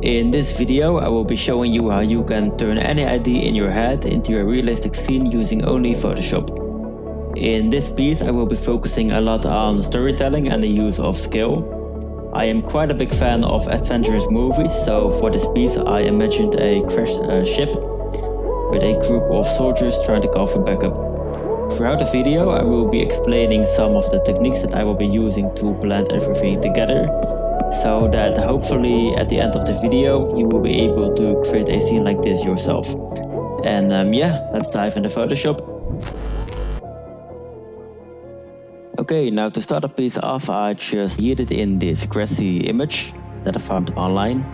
In this video I will be showing you how you can turn any idea in your head into a realistic scene using only Photoshop. In this piece I will be focusing a lot on storytelling and the use of skill. I am quite a big fan of adventurous movies, so for this piece I imagined a crashed ship with a group of soldiers trying to call for backup. Throughout the video I will be explaining some of the techniques that I will be using to blend everything together, so that hopefully at the end of the video you will be able to create a scene like this yourself. And yeah, let's dive into Photoshop. Okay, now to start the piece off I just yeeted in this grassy image that I found online.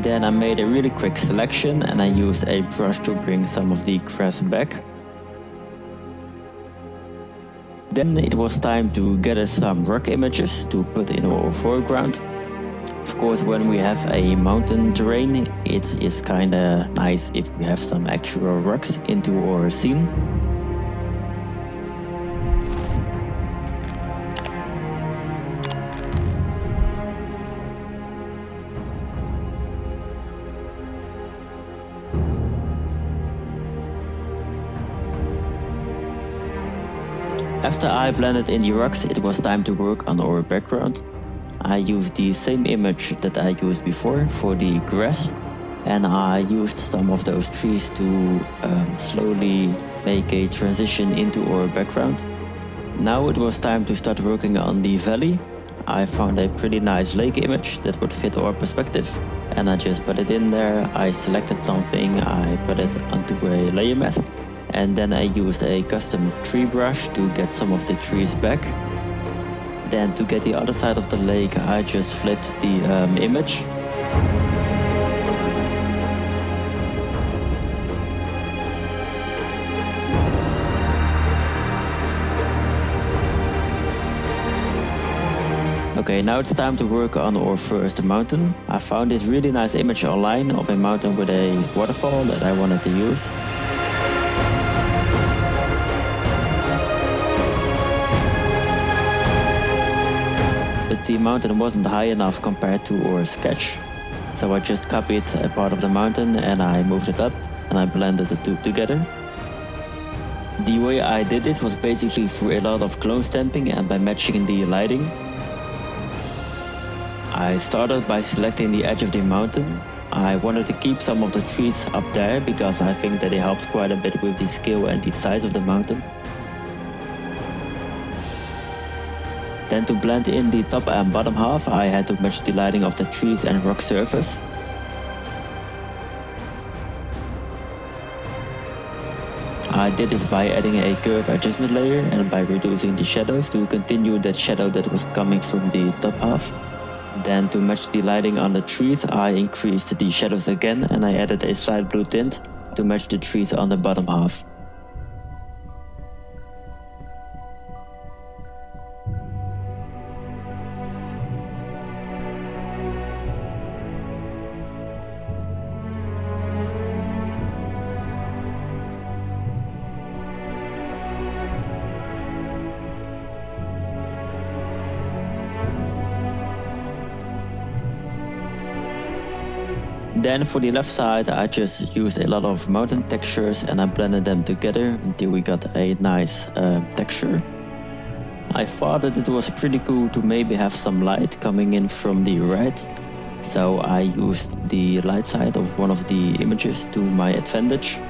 Then I made a really quick selection and I used a brush to bring some of the grass back. Then it was time to gather some rock images to put in our foreground. Of course, when we have a mountain terrain, it is kinda nice if we have some actual rocks into our scene. After I blended in the rocks, it was time to work on our background. I used the same image that I used before for the grass, and I used some of those trees to slowly make a transition into our background. Now it was time to start working on the valley. I found a pretty nice lake image that would fit our perspective, and I just put it in there. I selected something, I put it onto a layer mask, and then I used a custom tree brush to get some of the trees back. Then to get the other side of the lake I just flipped the image. Okay, now it's time to work on our first mountain. I found this really nice image online of a mountain with a waterfall that I wanted to use. But the mountain wasn't high enough compared to our sketch, so I just copied a part of the mountain and I moved it up and I blended the two together. The way I did this was basically through a lot of clone stamping and by matching the lighting. I started by selecting the edge of the mountain. I wanted to keep some of the trees up there because I think that it helped quite a bit with the scale and the size of the mountain. Then to blend in the top and bottom half I had to match the lighting of the trees and rock surface. I did this by adding a curve adjustment layer and by reducing the shadows to continue that shadow that was coming from the top half. Then to match the lighting on the trees I increased the shadows again and I added a slight blue tint to match the trees on the bottom half. Then for the left side I just used a lot of mountain textures and I blended them together until we got a nice texture. I thought that it was pretty cool to maybe have some light coming in from the right, so I used the light side of one of the images to my advantage.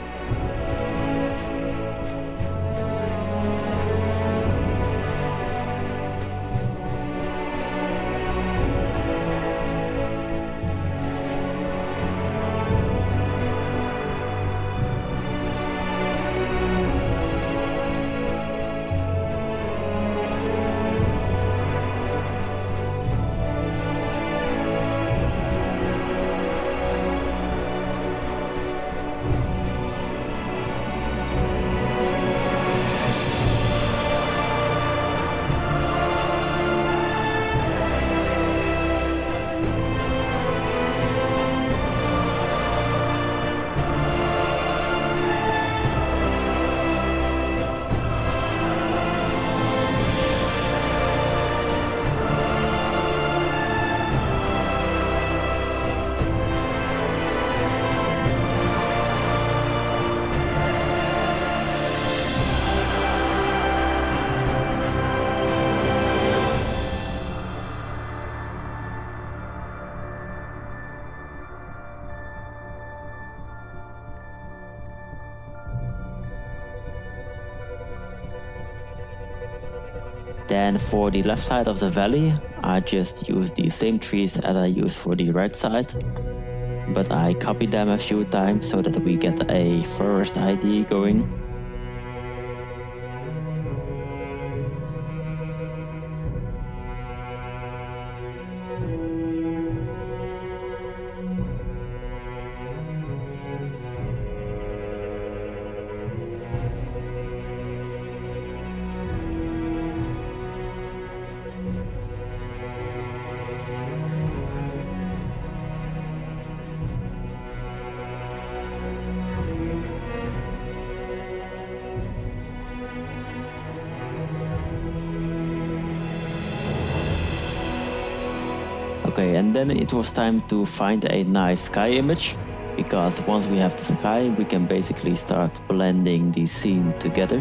Then for the left side of the valley, I just use the same trees as I used for the right side, but I copied them a few times so that we get a forest idea going. Okay, and then it was time to find a nice sky image, because once we have the sky, we can basically start blending the scene together.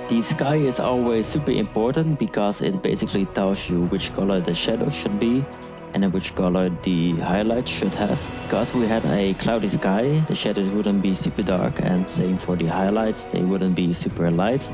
The sky is always super important because it basically tells you which color the shadows should be and which color the highlights should have. Because we had a cloudy sky, the shadows wouldn't be super dark, and same for the highlights, they wouldn't be super light.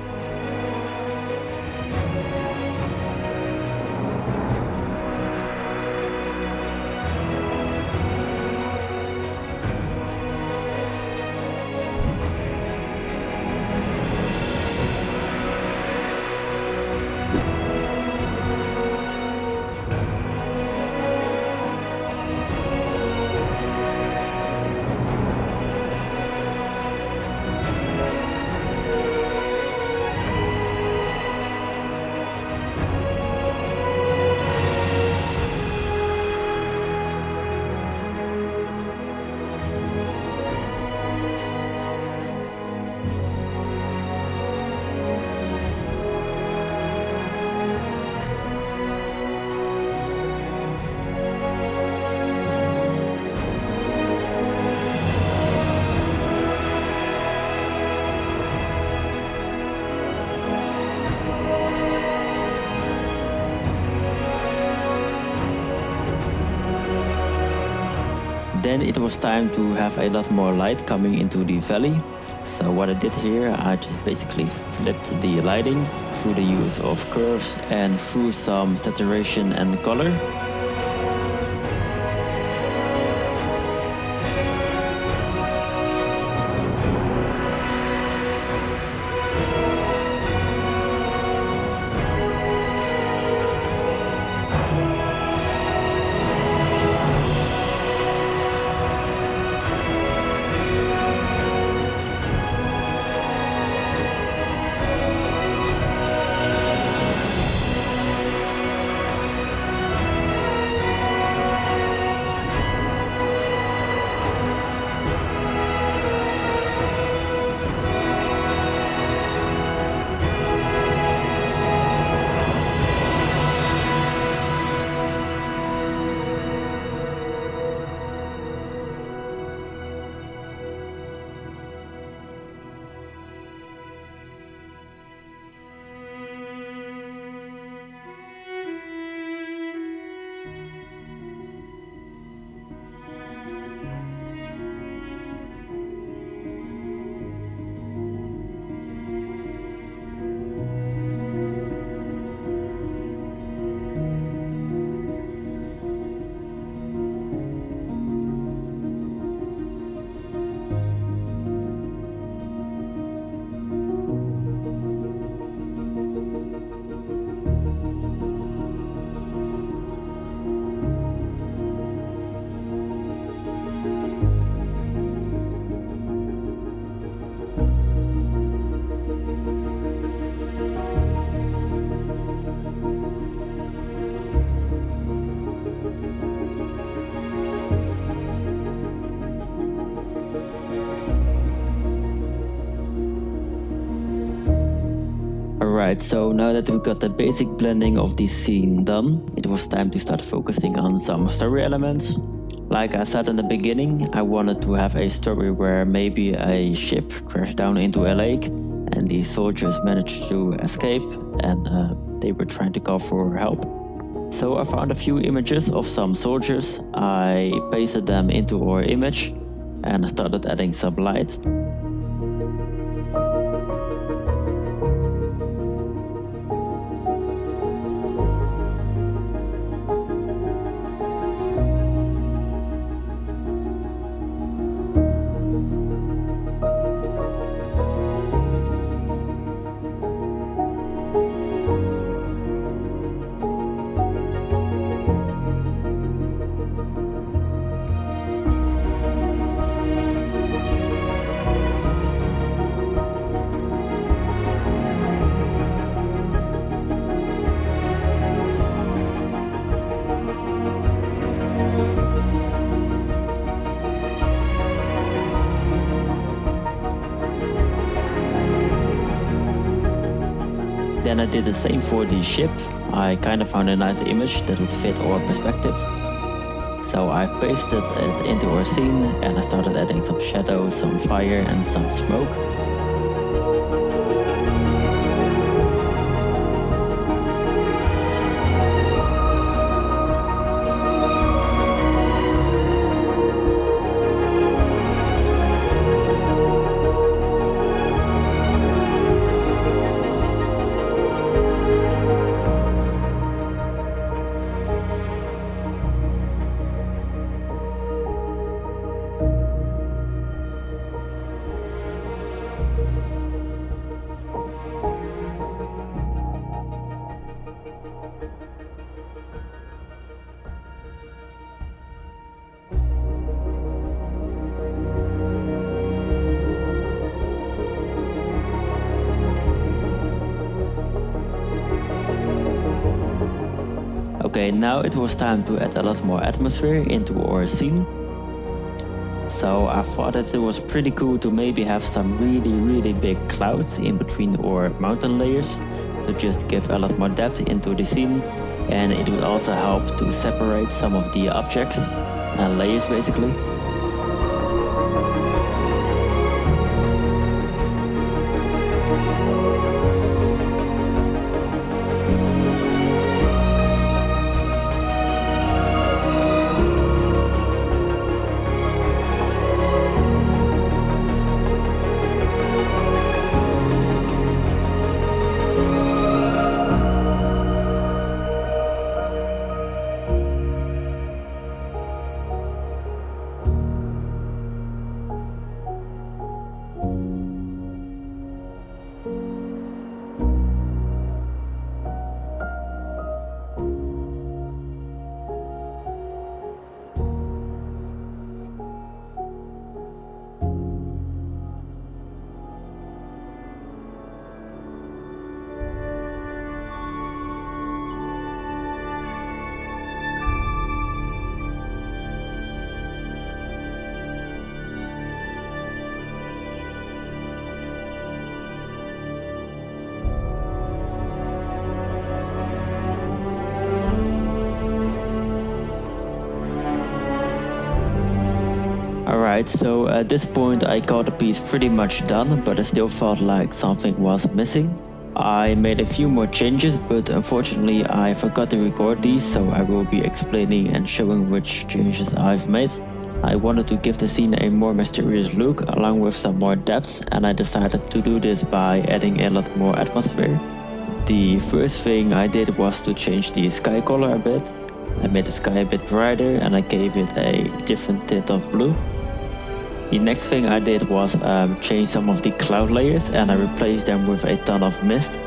Then it was time to have a lot more light coming into the valley. So what I did here, I just basically flipped the lighting through the use of curves and through some saturation and color. Alright, so now that we got the basic blending of the scene done, it was time to start focusing on some story elements. Like I said in the beginning, I wanted to have a story where maybe a ship crashed down into a lake and the soldiers managed to escape and they were trying to call for help. So I found a few images of some soldiers, I pasted them into our image and I started adding some light. Then I did the same for the ship. I kind of found a nice image that would fit our perspective. So I pasted it into our scene and I started adding some shadows, some fire and some smoke. Okay, now it was time to add a lot more atmosphere into our scene. So I thought that it was pretty cool to maybe have some really big clouds in between our mountain layers to just give a lot more depth into the scene, and it would also help to separate some of the objects and layers basically. Alright, so at this point I got the piece pretty much done, but I still felt like something was missing. I made a few more changes, but unfortunately I forgot to record these, so I will be explaining and showing which changes I've made. I wanted to give the scene a more mysterious look along with some more depth, and I decided to do this by adding a lot more atmosphere. The first thing I did was to change the sky color a bit. I made the sky a bit brighter and I gave it a different tint of blue. The next thing I did was change some of the cloud layers and I replaced them with a ton of mist.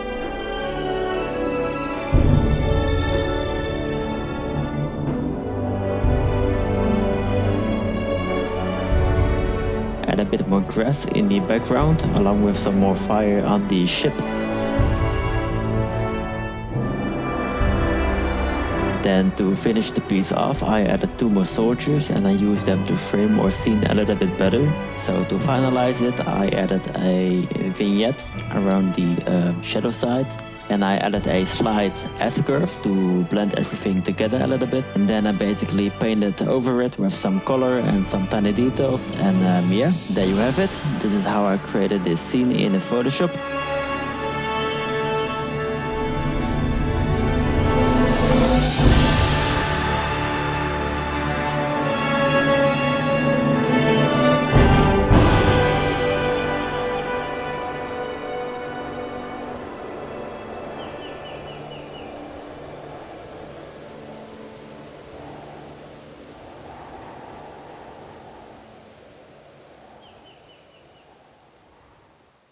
And a bit more grass in the background along with some more fire on the ship. Then to finish the piece off, I added 2 more soldiers and I used them to frame our scene a little bit better. So to finalize it, I added a vignette around the shadow side. And I added a slight S-curve to blend everything together a little bit. And then I basically painted over it with some color and some tiny details. And yeah, there you have it. This is how I created this scene in Photoshop.